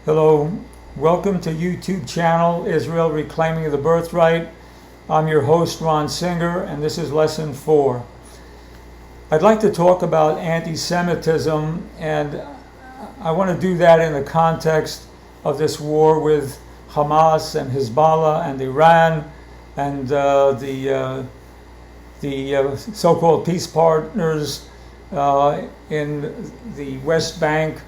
Hello, welcome to YouTube channel Israel Reclaiming the Birthright. I'm your host Ron Singer, and this is lesson 4. I'd like to talk about anti-Semitism, and I want to do that in the context of this war with Hamas and Hezbollah and Iran and the so-called peace partners in the West Bank,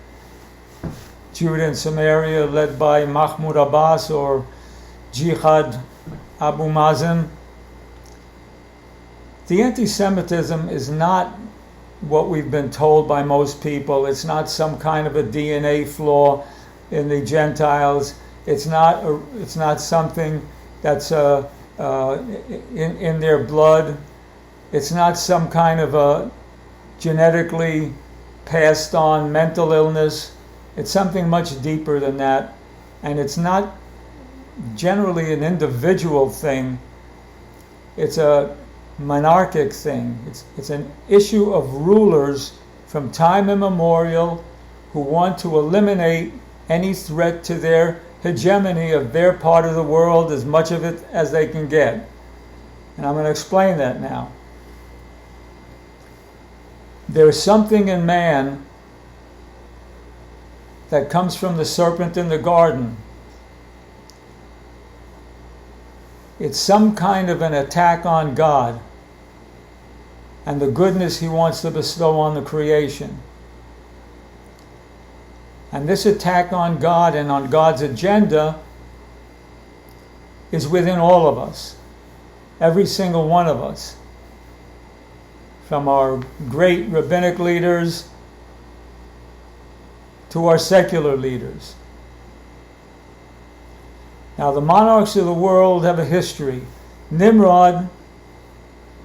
Judah and Samaria, led by Mahmoud Abbas or Jihad Abu Mazen. The anti-Semitism is not what we've been told by most people. It's not some kind of a DNA flaw in the Gentiles. It's not something that's in their blood. It's not some kind of a genetically passed on mental illness. It's something much deeper than that, and it's not generally an individual thing. It's a monarchic thing. It's an issue of rulers from time immemorial who want to eliminate any threat to their hegemony of their part of the world, as much of it as they can get. And I'm going to explain that now. There's something in man that comes from the serpent in the garden. It's some kind of an attack on God and the goodness he wants to bestow on the creation. And this attack on God and on God's agenda is within all of us, every single one of us, from our great rabbinic leaders to our secular leaders. Now, the monarchs of the world have a history. Nimrod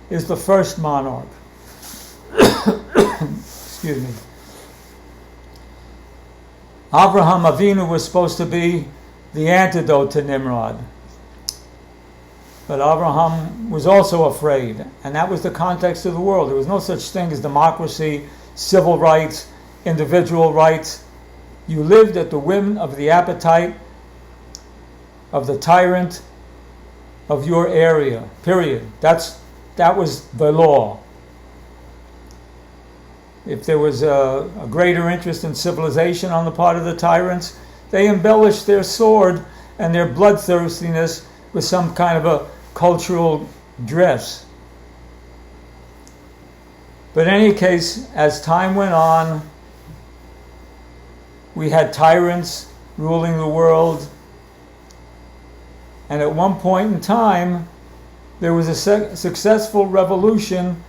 is the first monarch. Excuse me. Abraham Avinu was supposed to be the antidote to Nimrod. But Abraham was also afraid, and that was the context of the world. There was no such thing as democracy, civil rights, individual rights. You lived at the whim of the appetite of the tyrant of your area, period. That was the law. If there was a greater interest in civilization on the part of the tyrants, they embellished their sword and their bloodthirstiness with some kind of a cultural dress. But in any case, as time went on, we had tyrants ruling the world, and at one point in time, there was a successful revolution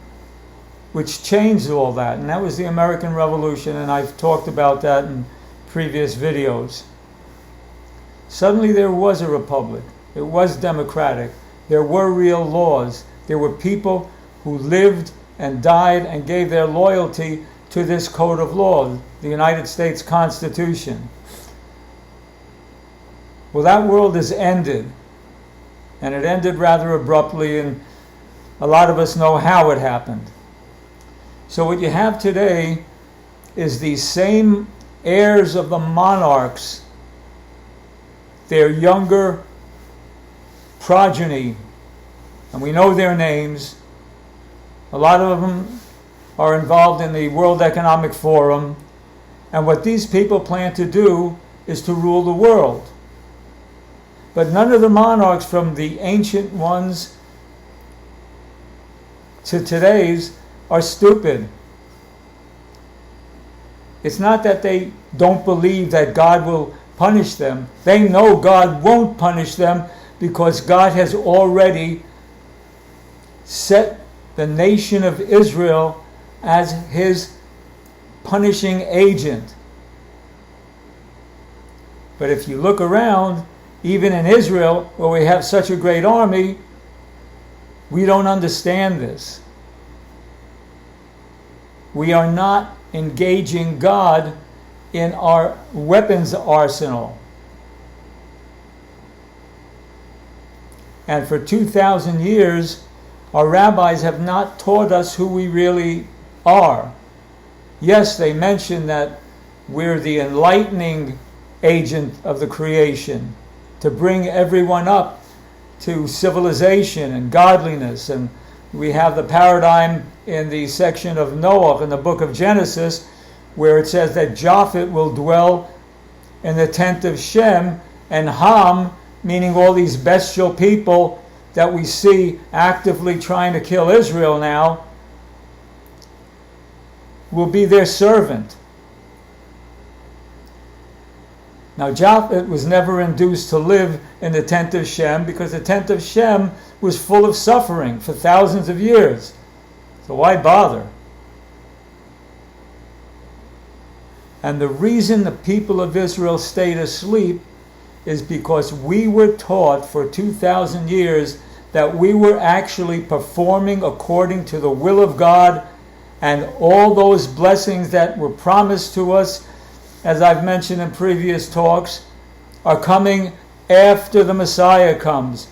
which changed all that, and that was the American Revolution, and I've talked about that in previous videos. Suddenly there was a republic. It was democratic. There were real laws. There were people who lived and died and gave their loyalty to this code of law, the United States Constitution. Well, that world has ended, and it ended rather abruptly, and a lot of us know how it happened. So what you have today is these same heirs of the monarchs, their younger progeny, and we know their names. A lot of them are involved in the World Economic Forum, and what these people plan to do is to rule the world. But none of the monarchs, from the ancient ones to today's, are stupid. It's not that they don't believe that God will punish them. They know God won't punish them because God has already set the nation of Israel as his punishing agent. But if you look around, even in Israel, where we have such a great army, we don't understand this. We are not engaging God in our weapons arsenal. And for 2,000 years, our rabbis have not taught us who we really are. Yes, they mention that we're the enlightening agent of the creation, to bring everyone up to civilization and godliness. And we have the paradigm in the section of Noah in the book of Genesis, where it says that Japheth will dwell in the tent of Shem, and Ham, meaning all these bestial people that we see actively trying to kill Israel now, will be their servant. Now Japheth was never induced to live in the tent of Shem, because the tent of Shem was full of suffering for thousands of years. So why bother? And the reason the people of Israel stayed asleep is because we were taught for 2,000 years that we were actually performing according to the will of God, and all those blessings that were promised to us, as I've mentioned in previous talks, are coming after the Messiah comes,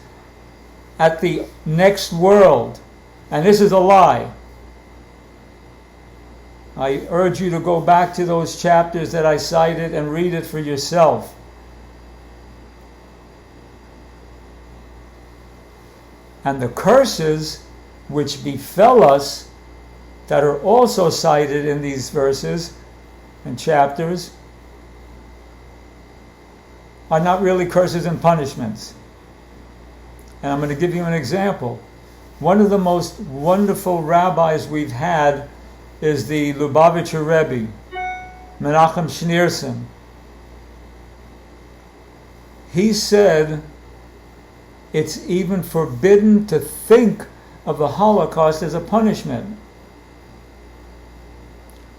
at the next world. And this is a lie. I urge you to go back to those chapters that I cited and read it for yourself. And the curses which befell us, that are also cited in these verses and chapters, are not really curses and punishments. And I'm going to give you an example. One of the most wonderful rabbis we've had is the Lubavitcher Rebbe, Menachem Schneerson. He said it's even forbidden to think of the Holocaust as a punishment.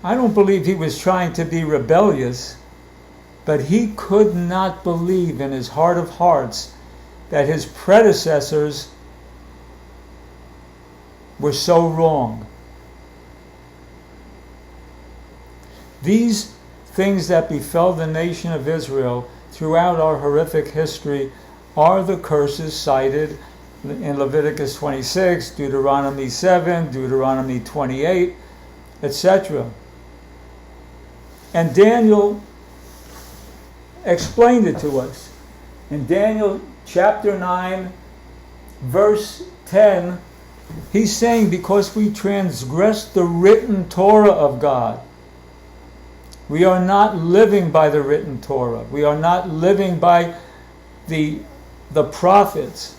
I don't believe he was trying to be rebellious, but he could not believe in his heart of hearts that his predecessors were so wrong. These things that befell the nation of Israel throughout our horrific history are the curses cited in Leviticus 26, Deuteronomy 7, Deuteronomy 28, etc. And Daniel explained it to us. In Daniel chapter 9, verse 10, he's saying, because we transgressed the written Torah of God. We are not living by the written Torah. We are not living by the prophets.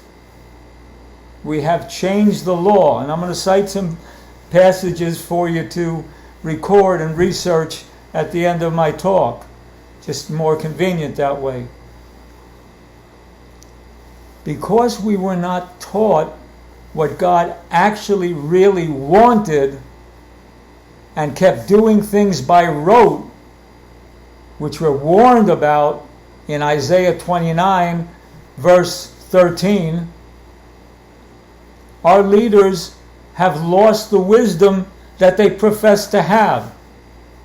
We have changed the law. And I'm going to cite some passages for you to record and research at the end of my talk. Just more convenient that way. Because we were not taught what God actually really wanted and kept doing things by rote, which we're warned about in Isaiah 29, verse 13, our leaders have lost the wisdom that they profess to have.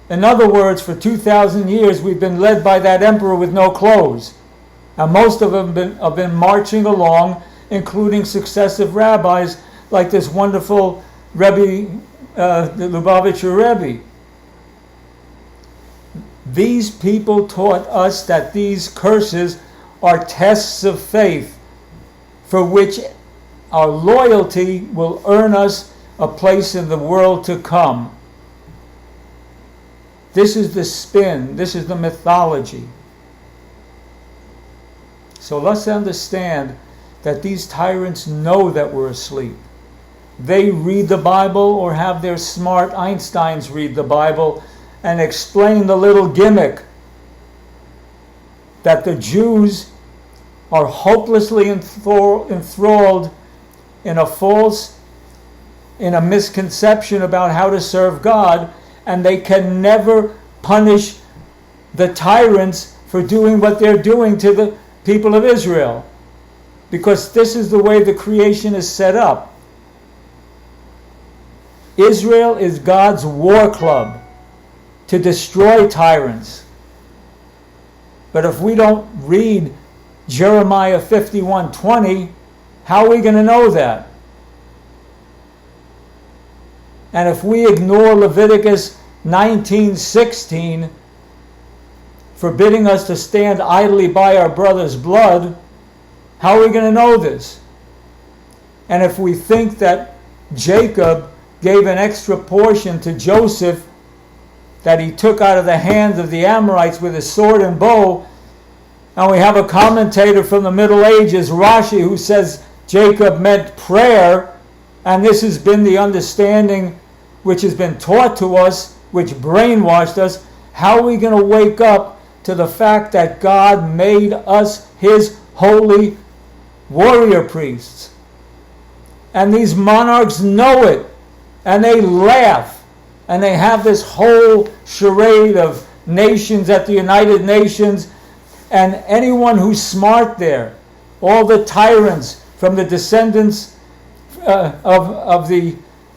In other words, for 2,000 years we've been led by that emperor with no clothes. And most of them have been marching along, including successive rabbis like this wonderful Rebbe, the Lubavitcher Rebbe. These people taught us that these curses are tests of faith, for which our loyalty will earn us a place in the world to come. This is the spin. This is the mythology. So let's understand that these tyrants know that we're asleep. They read the Bible, or have their smart Einsteins read the Bible and explain the little gimmick that the Jews are hopelessly enthralled in a misconception about how to serve God, and they can never punish the tyrants for doing what they're doing to the people of Israel, because this is the way the creation is set up. Israel is God's war club to destroy tyrants. But if we don't read Jeremiah 51:20, how are we going to know that? And if we ignore Leviticus 19:16, forbidding us to stand idly by our brother's blood, how are we going to know this? And if we think that Jacob gave an extra portion to Joseph that he took out of the hands of the Amorites with his sword and bow, and we have a commentator from the Middle Ages, Rashi, who says Jacob meant prayer, and this has been the understanding which has been taught to us, which brainwashed us, how are we going to wake up to the fact that God made us his holy warrior priests? And these monarchs know it, and they laugh, and they have this whole charade of nations at the United Nations, and anyone who's smart there, all the tyrants from the descendants of the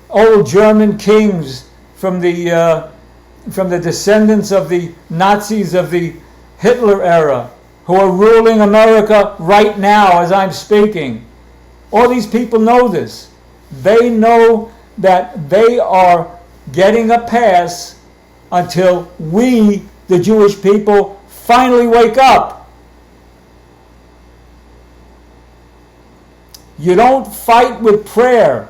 old German kings, from the descendants of the Nazis of the Hitler era, who are ruling America right now as I'm speaking. All these people know this. They know that they are getting a pass until we, the Jewish people, finally wake up. You don't fight with prayer.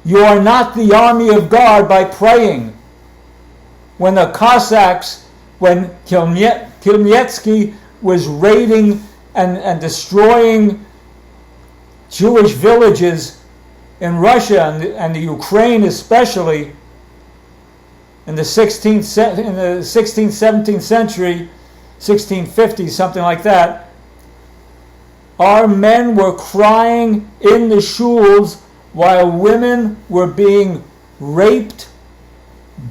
You are not the army of God by praying. When the Cossacks, when Khmelnytsky was raiding and destroying Jewish villages in Russia and the Ukraine especially, in the 16th, 17th century, 1650, something like that, our men were crying in the shuls while women were being raped,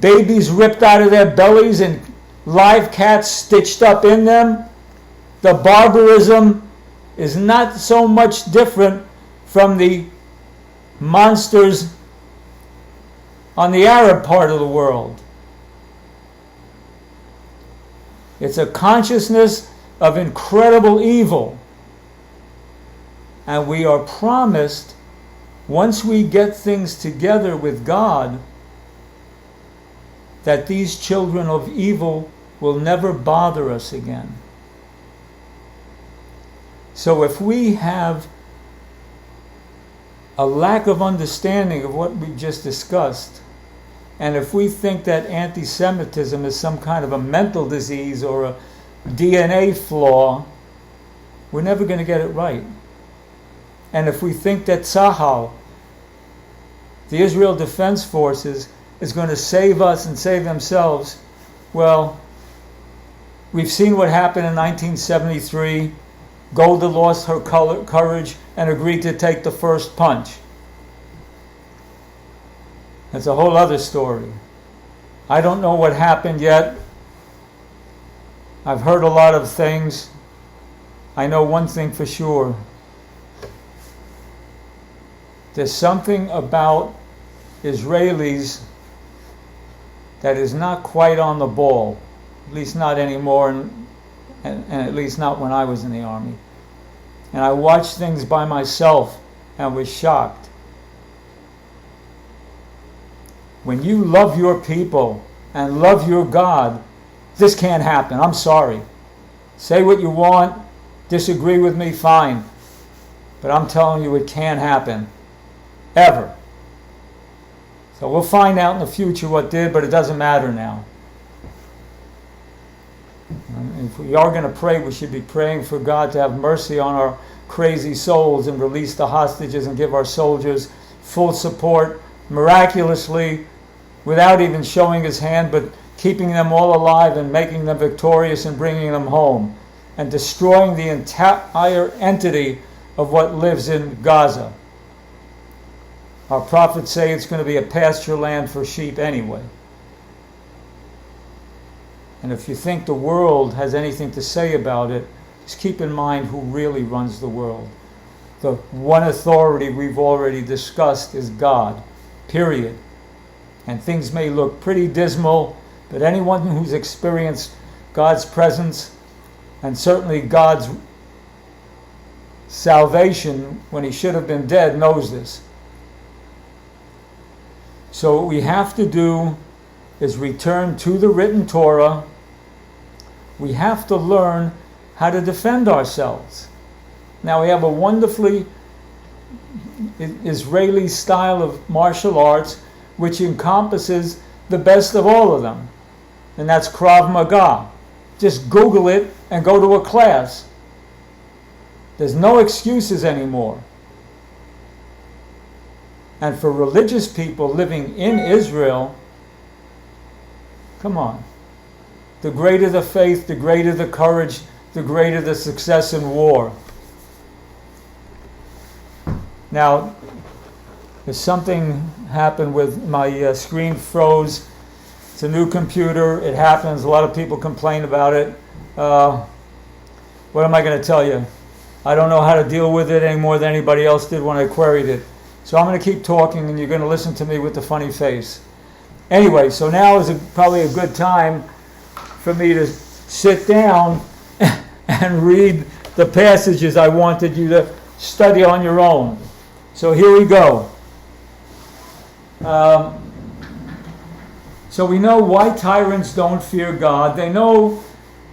babies ripped out of their bellies and live cats stitched up in them. The barbarism is not so much different from the monsters on the Arab part of the world. It's a consciousness of incredible evil. And we are promised, once we get things together with God, that these children of evil will never bother us again. So if we have a lack of understanding of what we just discussed, and if we think that anti-Semitism is some kind of a mental disease or a DNA flaw, we're never going to get it right. And if we think that Tzahal, the Israel Defense Forces, is going to save us and save themselves, well, we've seen what happened in 1973. Golda lost her courage and agreed to take the first punch. That's a whole other story. I don't know what happened yet. I've heard a lot of things. I know one thing for sure. There's something about Israelis that is not quite on the ball, at least not anymore, and at least not when I was in the army. And I watched things by myself and was shocked. When you love your people and love your God, this can't happen. I'm sorry. Say what you want, disagree with me, fine. But I'm telling you, it can't happen. Ever. So we'll find out in the future what did, but it doesn't matter now. If we are going to pray, we should be praying for God to have mercy on our crazy souls and release the hostages and give our soldiers full support miraculously without even showing his hand, but keeping them all alive and making them victorious and bringing them home and destroying the entire entity of what lives in Gaza. Our prophets say it's going to be a pasture land for sheep anyway. And if you think the world has anything to say about it, just keep in mind who really runs the world. The one authority we've already discussed is God, period. And things may look pretty dismal, but anyone who's experienced God's presence and certainly God's salvation when he should have been dead knows this. So what we have to do is return to the written Torah, We have to learn how to defend ourselves. Now, we have a wonderfully Israeli style of martial arts which encompasses the best of all of them, and that's Krav Maga. Just Google it and go to a class. There's no excuses anymore. And for religious people living in Israel, come on. The greater the faith, the greater the courage, the greater the success in war. Now, if something happened with my screen froze, it's a new computer, it happens, a lot of people complain about it. What am I going to tell you? I don't know how to deal with it any more than anybody else did when I queried it. So I'm going to keep talking and you're going to listen to me with the funny face. Anyway, so now is probably a good time for me to sit down and read the passages I wanted you to study on your own. So here we go. So we know why tyrants don't fear God. They know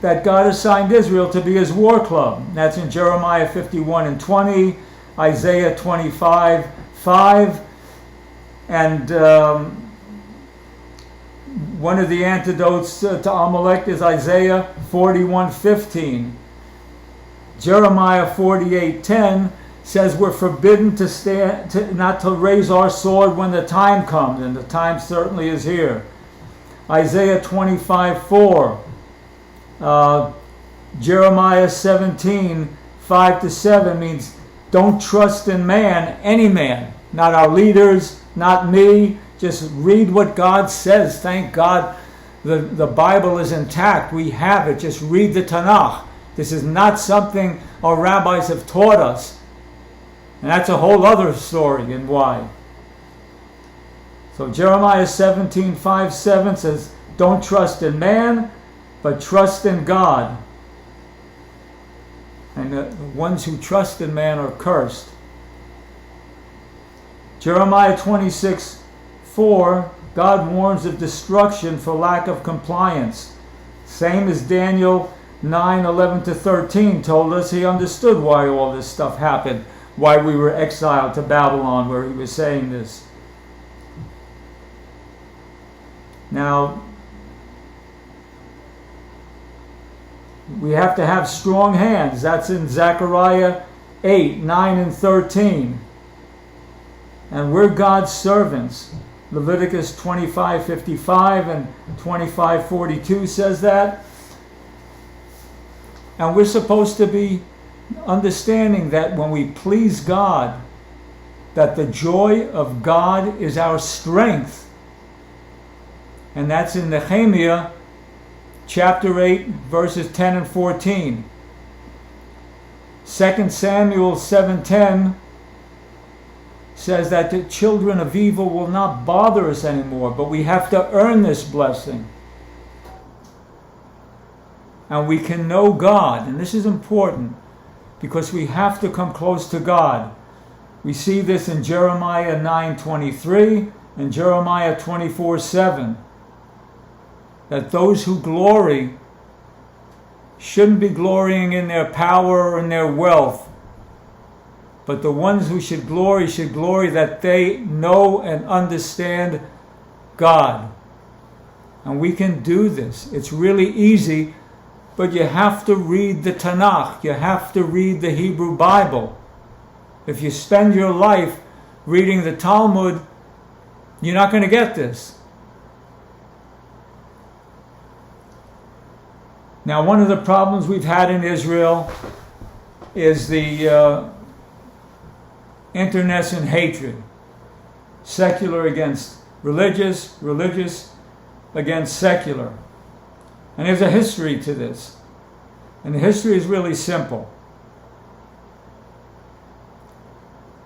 that God assigned Israel to be his war club. That's in Jeremiah 51:20, Isaiah 25:5, and one of the antidotes to Amalek is Isaiah 41:15. Jeremiah 48:10 says we're forbidden to not to raise our sword when the time comes, and the time certainly is here. Isaiah 25:4, Jeremiah 17:5-7 means don't trust in man, any man, not our leaders, not me. Just read what God says. Thank God the Bible is intact. We have it. Just read the Tanakh. This is not something our rabbis have taught us. And that's a whole other story and why. So Jeremiah 17:5-7 says, don't trust in man, but trust in God. And the ones who trust in man are cursed. Jeremiah 26:4, God warns of destruction for lack of compliance. Same as Daniel 9:11-13 told us. He understood why all this stuff happened, why we were exiled to Babylon, where he was saying this. Now, we have to have strong hands. That's in Zechariah 8:9-13. And we're God's servants. Leviticus 25:55 and 25:42 says that. And we're supposed to be understanding that when we please God, that the joy of God is our strength. And that's in Nehemiah chapter 8, verses 10 and 14. 2 Samuel 7:10 says that the children of evil will not bother us anymore, but we have to earn this blessing. And we can know God, and this is important, because we have to come close to God. We see this in Jeremiah 9:23 and Jeremiah 24:7. That those who glory shouldn't be glorying in their power or in their wealth, but the ones who should glory that they know and understand God. And we can do this. It's really easy, but you have to read the Tanakh. You have to read the Hebrew Bible. If you spend your life reading the Talmud, you're not going to get this. Now, one of the problems we've had in Israel is the internecine hatred. Secular against religious, religious against secular. And there's a history to this. And the history is really simple.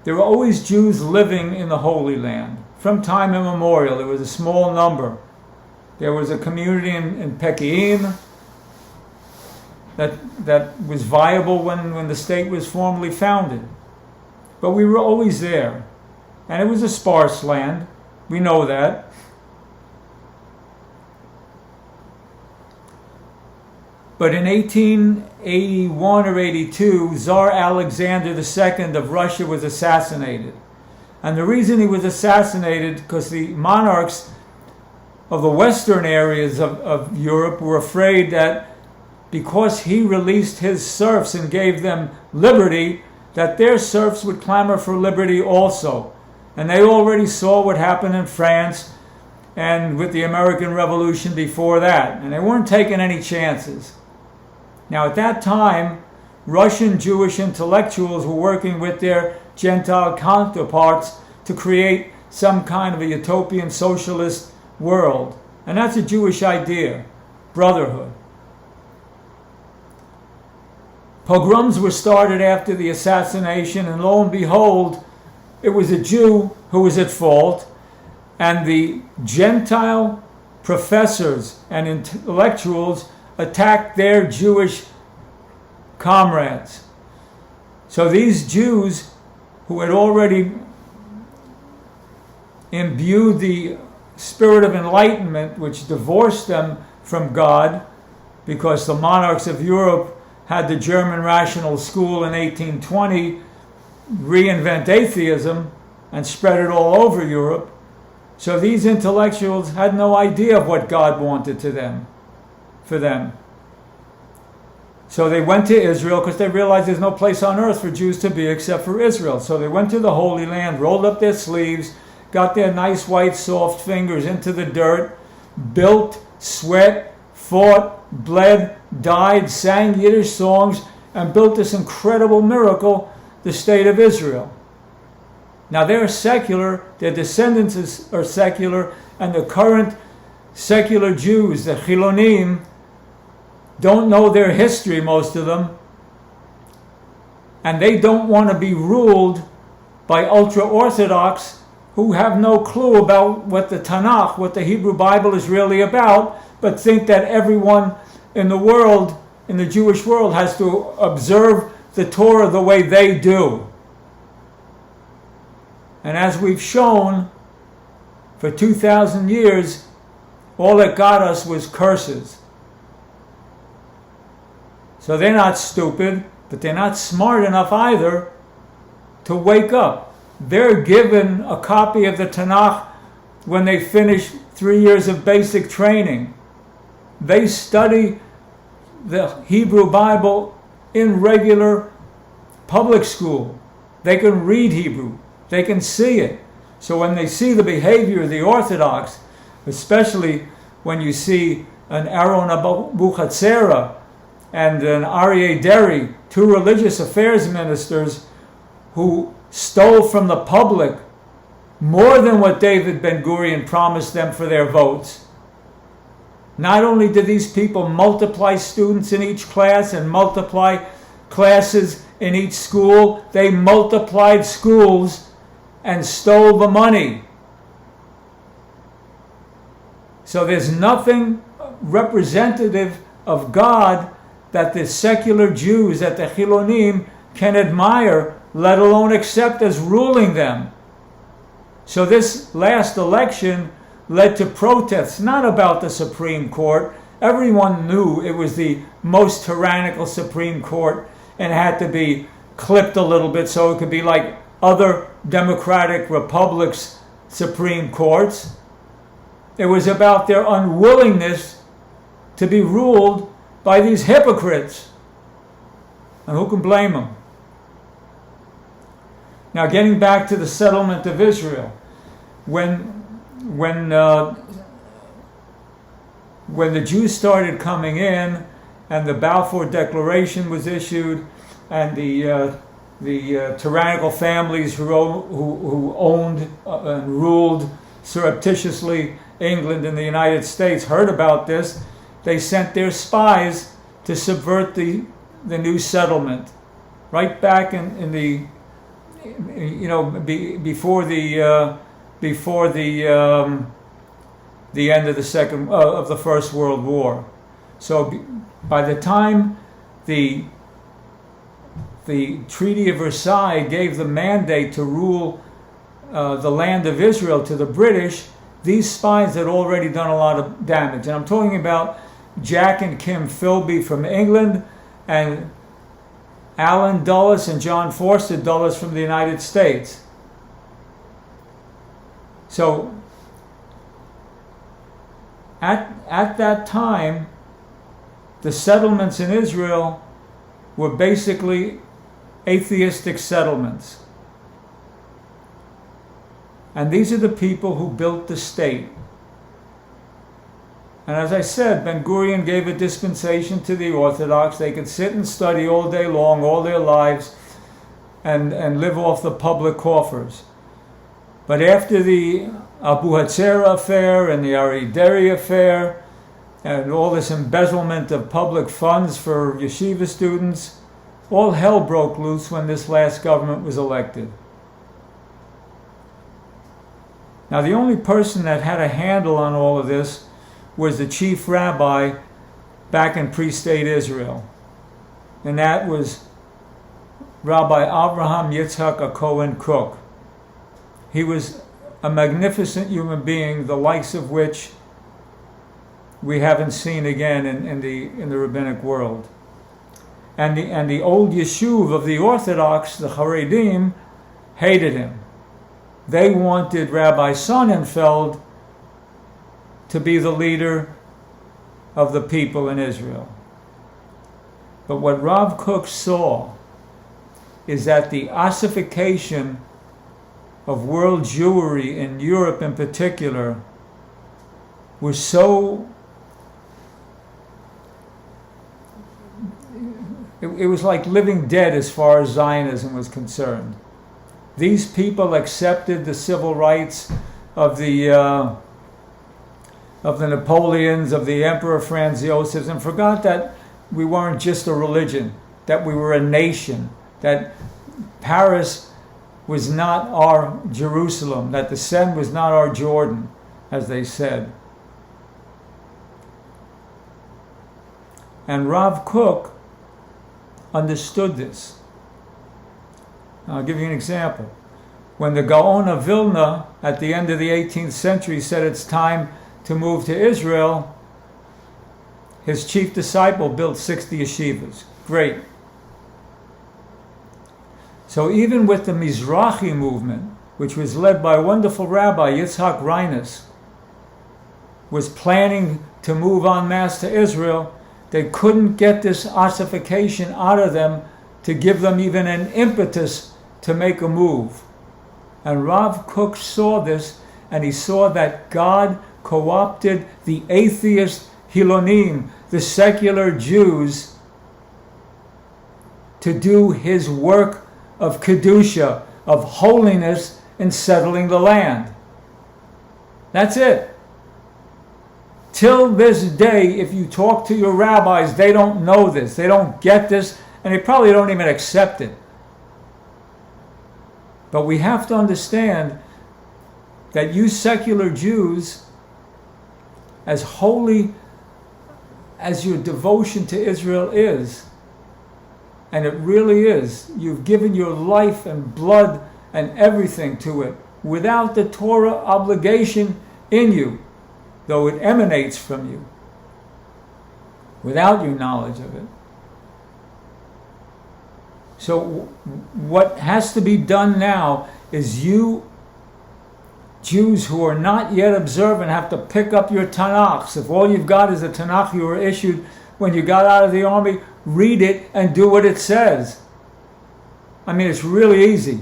There were always Jews living in the Holy Land. From time immemorial, there was a small number. There was a community in Peki'im that was viable when the state was formally founded. But we were always there. And it was a sparse land. We know that. But in 1881 or 82, Tsar Alexander II of Russia was assassinated. And the reason he was assassinated, because the monarchs of the western areas of Europe were afraid that because he released his serfs and gave them liberty, that their serfs would clamor for liberty also. And they already saw what happened in France and with the American Revolution before that. And they weren't taking any chances. Now at that time, Russian Jewish intellectuals were working with their gentile counterparts to create some kind of a utopian socialist world. And that's a Jewish idea, brotherhood. Pogroms were started after the assassination, and lo and behold, it was a Jew who was at fault, and the Gentile professors and intellectuals attacked their Jewish comrades. So these Jews who had already imbued the spirit of enlightenment, which divorced them from God, because the monarchs of Europe had the German Rational School in 1820 reinvent atheism and spread it all over Europe. So these intellectuals had no idea of what God wanted for them. So they went to Israel because they realized there's no place on earth for Jews to be except for Israel. So they went to the Holy Land, rolled up their sleeves, got their nice white soft fingers into the dirt, built, sweat, fought, bled, died, sang Yiddish songs, and built this incredible miracle, the state of Israel. Now they're secular, their descendants are secular, and the current secular Jews, the Chilonim, don't know their history, most of them, and they don't want to be ruled by ultra-Orthodox who have no clue about what the Tanakh, what the Hebrew Bible is really about, but think that everyone in the world, in the Jewish world, has to observe the Torah the way they do. And as we've shown, for 2,000 years, all that got us was curses. So they're not stupid, but they're not smart enough either to wake up. They're given a copy of the Tanakh when they finish 3 years of basic training. They study the Hebrew Bible in regular public school. They can read Hebrew. They can see it. So when they see the behavior of the Orthodox, especially when you see an Aaron Abuchatzera and an Aryeh Deri, two religious affairs ministers who stole from the public more than what David Ben-Gurion promised them for their votes. Not only did these people multiply students in each class and multiply classes in each school, they multiplied schools and stole the money. So there's nothing representative of God that the secular Jews, that the Chilonim can admire, let alone accept as ruling them. So this last election led to protests, not about the Supreme Court. Everyone knew it was the most tyrannical Supreme Court and had to be clipped a little bit so it could be like other democratic republics' Supreme Courts. It was about their unwillingness to be ruled by these hypocrites. And who can blame them? Now, getting back to the settlement of Israel, when the Jews started coming in, and the Balfour Declaration was issued, and the tyrannical families who owned and ruled surreptitiously England and the United States heard about this, they sent their spies to subvert the new settlement, right back in the before the end of the First World War. So by the time the Treaty of Versailles gave the mandate to rule the land of Israel to the British, these spies had already done a lot of damage. And I'm talking about Jack and Kim Philby from England, and Alan Dulles and John Forster Dulles from the United States. So at that time, the settlements in Israel were basically atheistic settlements. And these are the people who built the state. And as I said, Ben-Gurion gave a dispensation to the Orthodox. They could sit and study all day long, all their lives, and live off the public coffers. But after the Abu Hatzera affair and the Ari Deri affair, and all this embezzlement of public funds for yeshiva students, all hell broke loose when this last government was elected. Now, the only person that had a handle on all of this was the chief rabbi back in pre-state Israel. And that was Rabbi Abraham Yitzhak Cohen Cook. He was a magnificent human being, the likes of which we haven't seen again in the rabbinic world. And the old Yeshuv of the Orthodox, the Haredim, hated him. They wanted Rabbi Sonnenfeld to be the leader of the people in Israel. But what Rav Kook saw is that the ossification of world Jewry in Europe in particular was so... It was like living dead as far as Zionism was concerned. These people accepted the civil rights of the Napoleons, of the Emperor Franz Joseph, and forgot that we weren't just a religion, that we were a nation, that Paris was not our Jerusalem, that the Seine was not our Jordan, as they said. And Rav Kook understood this. I'll give you an example. When the Gaon of Vilna at the end of the 18th century said it's time to move to Israel, his chief disciple built 60 yeshivas. Great. So even with the Mizrahi movement, which was led by a wonderful rabbi, Yitzhak Reines, was planning to move en masse to Israel, they couldn't get this ossification out of them to give them even an impetus to make a move. And Rav Kook saw this, and he saw that God co-opted the atheist Hilonim, the secular Jews, to do his work of Kedusha, of holiness in settling the land. That's it. Till this day, if you talk to your rabbis, they don't know this, they don't get this, and they probably don't even accept it. But we have to understand that you secular Jews, as holy as your devotion to Israel is, and it really is, you've given your life and blood and everything to it without the Torah obligation in you, though it emanates from you, without your knowledge of it. So what has to be done now is you Jews who are not yet observant have to pick up your Tanakhs. If all you've got is a Tanakh you were issued when you got out of the army, read it and do what it says. I mean, it's really easy.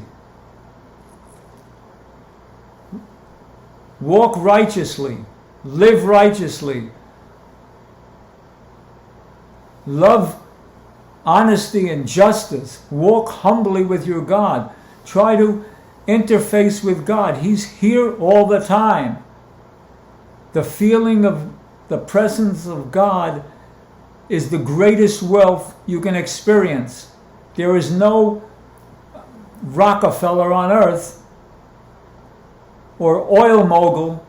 Walk righteously. Live righteously. Love honesty and justice. Walk humbly with your God. Try to interface with God. He's here all the time. The feeling of the presence of God is the greatest wealth you can experience. There is no Rockefeller on earth or oil mogul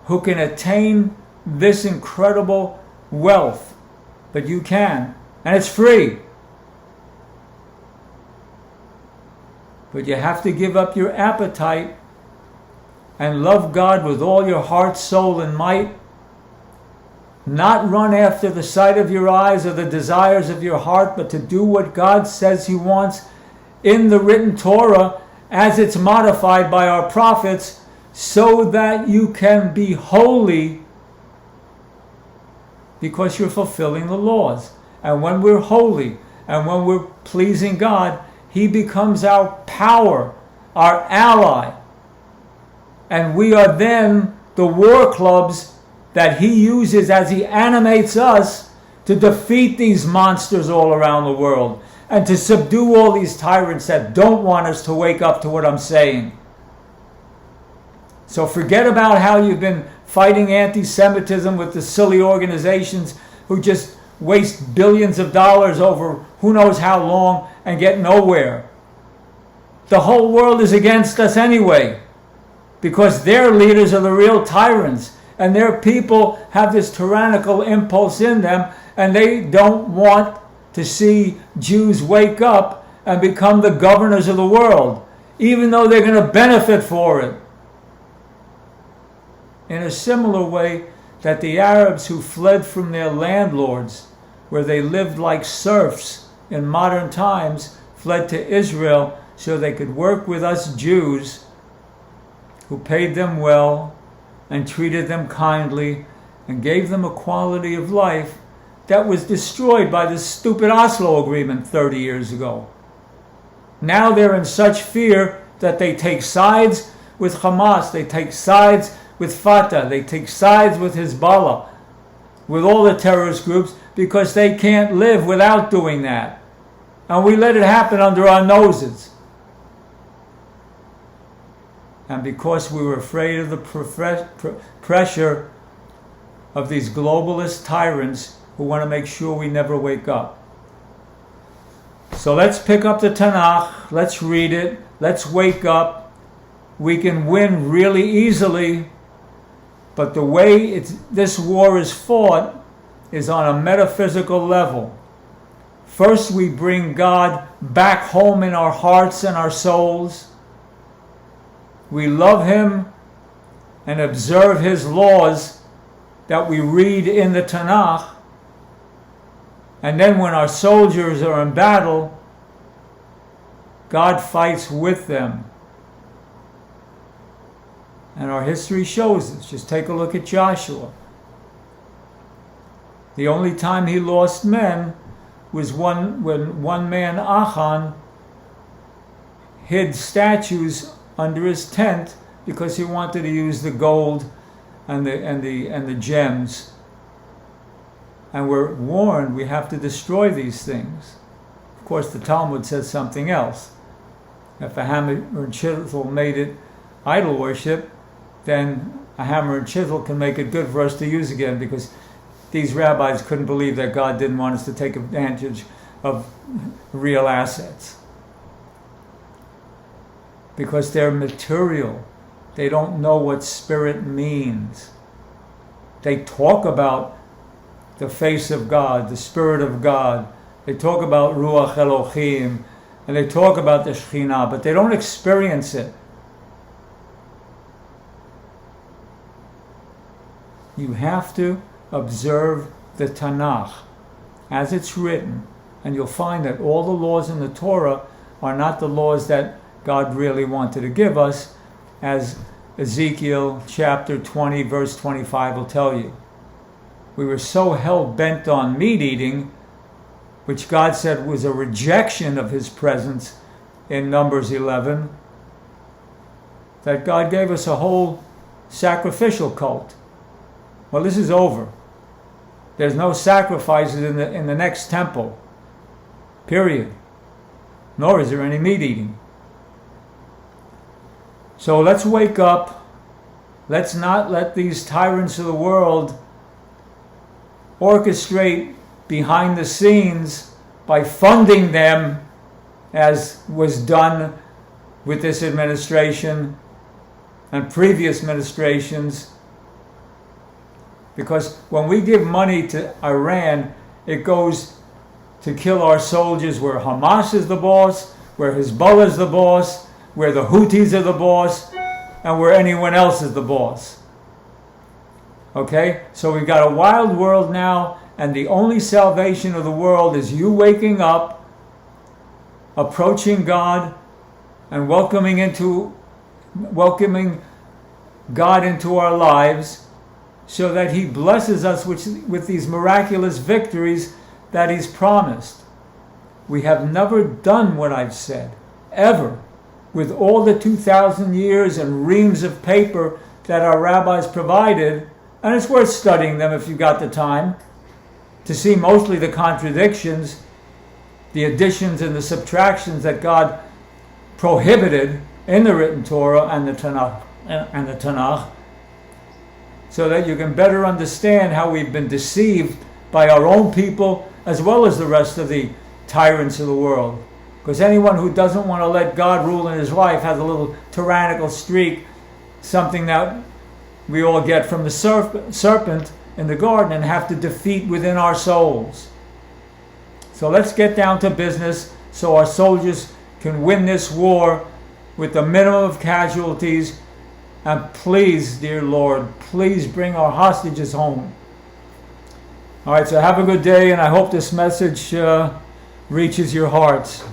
who can attain this incredible wealth, but you can, and it's free. But you have to give up your appetite and love God with all your heart, soul, and might, not run after the sight of your eyes or the desires of your heart, but to do what God says He wants in the written Torah as it's modified by our prophets, so that you can be holy because you're fulfilling the laws. And when we're holy and when we're pleasing God, He becomes our power, our ally. And we are then the war clubs that He uses as He animates us to defeat these monsters all around the world and to subdue all these tyrants that don't want us to wake up to what I'm saying. So forget about how you've been fighting anti-Semitism with the silly organizations who just waste billions of dollars over who knows how long and get nowhere. The whole world is against us anyway, because their leaders are the real tyrants, and their people have this tyrannical impulse in them, and they don't want to see Jews wake up and become the governors of the world, even though they're going to benefit for it. In a similar way that the Arabs who fled from their landlords, where they lived like serfs in modern times, fled to Israel so they could work with us Jews, who paid them well and treated them kindly and gave them a quality of life that was destroyed by the stupid Oslo Agreement 30 years ago. Now they're in such fear that they take sides with Hamas, they take sides with Fatah, they take sides with Hezbollah, with all the terrorist groups, because they can't live without doing that. And we let it happen under our noses. And because we were afraid of the pressure of these globalist tyrants who want to make sure we never wake up. So let's pick up the Tanakh, let's read it, let's wake up. We can win really easily, but the way this war is fought is on a metaphysical level. First, we bring God back home in our hearts and our souls. We love Him and observe His laws that we read in the Tanakh. And then when our soldiers are in battle, God fights with them. And our history shows this. Just take a look at Joshua. The only time he lost men was when one man, Achan, hid statues under his tent because he wanted to use the gold and the gems. And we're warned we have to destroy these things. Of course, the Talmud says something else. If a hammer and chisel made it idol worship, then a hammer and chisel can make it good for us to use again, because these rabbis couldn't believe that God didn't want us to take advantage of real assets. Because they're material. They don't know what spirit means. They talk about the face of God, the Spirit of God. They talk about Ruach Elohim, and they talk about the Shekhinah, but they don't experience it. You have to observe the Tanakh as it's written, and you'll find that all the laws in the Torah are not the laws that God really wanted to give us, as Ezekiel chapter 20 verse 25 will tell you. We were so hell-bent on meat eating, which God said was a rejection of His presence in Numbers 11, that God gave us a whole sacrificial cult. Well, this is over. There's no sacrifices in the next temple. Period. Nor is there any meat eating. So let's wake up. Let's not let these tyrants of the world orchestrate behind the scenes by funding them, as was done with this administration and previous administrations. Because when we give money to Iran, it goes to kill our soldiers where Hamas is the boss, where Hezbollah is the boss, where the Houthis are the boss, and where anyone else is the boss. Okay? So we've got a wild world now, and the only salvation of the world is you waking up, approaching God, and welcoming God into our lives, so that He blesses us with these miraculous victories that He's promised. We have never done what I've said, ever, with all the 2,000 years and reams of paper that our rabbis provided, and it's worth studying them if you've got the time, to see mostly the contradictions, the additions and the subtractions that God prohibited in the written Torah and the Tanakh, so that you can better understand how we've been deceived by our own people as well as the rest of the tyrants of the world. Because anyone who doesn't want to let God rule in his life has a little tyrannical streak, something that we all get from the serpent in the garden and have to defeat within our souls. So let's get down to business so our soldiers can win this war with the minimum of casualties. And please, dear Lord, please bring our hostages home. All right, so have a good day, and I hope this message reaches your hearts.